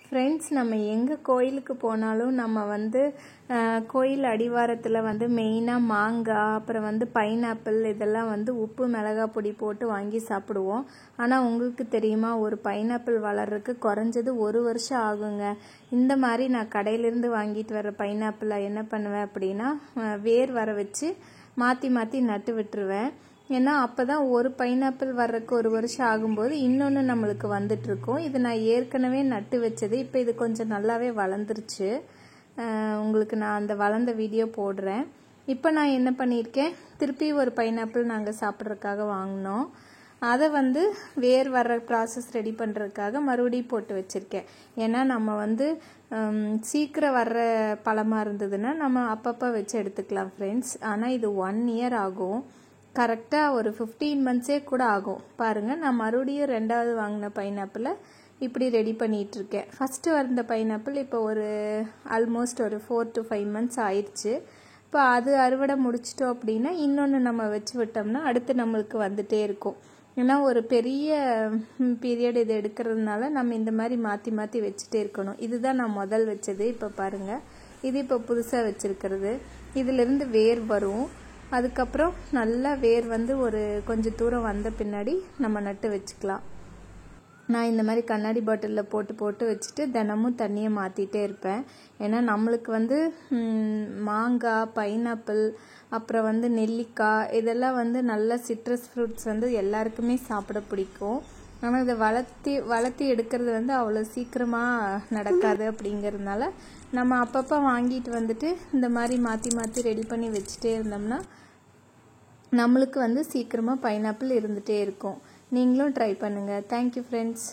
Friends, நம்ம எங்கே கோயிலுக்கு போனாலும் நம்ம வந்து கோயில் அடிவாரத்தில் வந்து மெயினாக மாங்காய், அப்புறம் வந்து பைனாப்பிள், இதெல்லாம் வந்து உப்பு மிளகாய் பொடி போட்டு வாங்கி சாப்பிடுவோம். ஆனால் உங்களுக்கு தெரியுமா, ஒரு பைனாப்பிள் வளர்றதுக்கு குறைஞ்சது 1 வருஷம் ஆகுங்க. இந்த மாதிரி நான் கடையிலேருந்து வாங்கிட்டு வர பைனாப்பிளை என்ன பண்ணுவேன் அப்படின்னா, வேர் வர வச்சு மாற்றி மாற்றி நட்டு விட்டுருவேன். ஏன்னா அப்போ தான் ஒரு பைனாப்பிள் வர்றதுக்கு 1 வருஷம் ஆகும்போது இன்னொன்று நம்மளுக்கு வந்துட்டுருக்கும். இது நான் ஏற்கனவே நட்டு வச்சது. இப்போ இது கொஞ்சம் நல்லாவே வளர்ந்துருச்சு. உங்களுக்கு நான் அந்த வளர்ந்த வீடியோ போடுறேன். இப்போ நான் என்ன பண்ணியிருக்கேன், திருப்பி ஒரு பைனாப்பிள் நாங்கள் சாப்பிட்றதுக்காக வாங்கினோம். அதை வந்து வேர் வர்ற ப்ராசஸ் ரெடி பண்ணுறதுக்காக மறுபடியும் போட்டு வச்சுருக்கேன். ஏன்னா நம்ம வந்து சீக்கிரம் வர்ற பழமாக இருந்ததுன்னா நம்ம அப்பப்போ வச்சு எடுத்துக்கலாம் ஃப்ரெண்ட்ஸ். ஆனால் இது 1 இயர் ஆகும். கரெக்டாக ஒரு 15 மந்த்ஸே கூட ஆகும். பாருங்கள், நான் மறுபடியும் 2வது வாங்கின பைனாப்பிளை இப்படி ரெடி பண்ணிகிட்ருக்கேன். ஃபஸ்ட்டு வந்த பைனாப்பிள் இப்போ ஒரு ஆல்மோஸ்ட் ஒரு 4 to 5 மந்த்ஸ் ஆயிடுச்சு. இப்போ அது அறுவடை முடிச்சிட்டோம் அப்படின்னா இன்னொன்று நம்ம வச்சு விட்டோம்னா அடுத்து நம்மளுக்கு வந்துகிட்டே இருக்கும். ஏன்னா ஒரு பெரிய பீரியட் இது எடுக்கிறதுனால நம்ம இந்த மாதிரி மாற்றி மாற்றி வச்சுட்டே இருக்கணும். இதுதான் நான் முதல் வச்சது. இப்போ பாருங்கள், இது இப்போ புதுசாக வச்சுருக்கிறது. இதிலிருந்து வேர் வரும். அதுக்கப்புறம் நல்லா வேர் வந்து ஒரு கொஞ்சம் தூரம் வந்த பின்னாடி நம்ம நட்டு வச்சுக்கலாம். நான் இந்த மாதிரி கண்ணாடி பாட்டிலில் போட்டு போட்டு வச்சுட்டு தினமும் தண்ணியை மாற்றிட்டே இருப்பேன். ஏன்னா நம்மளுக்கு வந்து மாங்காய், பைனாப்பிள், அப்புறம் வந்து நெல்லிக்காய், இதெல்லாம் வந்து நல்ல சிட்ரஸ் ஃப்ரூட்ஸ் வந்து எல்லாருக்குமே சாப்பிட பிடிக்கும். ஆனால் இதை வளர்த்தி எடுக்கிறது வந்து அவ்வளோ சீக்கிரமாக நடக்காது. அப்படிங்கிறதுனால நம்ம அப்பப்போ வாங்கிட்டு வந்துட்டு இந்த மாதிரி மாற்றி மாற்றி ரெடி பண்ணி வச்சுட்டே இருந்தோம்னா நம்மளுக்கு வந்து சீக்கிரமாக பைனாப்பிள் இருந்துகிட்டே இருக்கும். நீங்களும் ட்ரை பண்ணுங்கள். Thank you friends.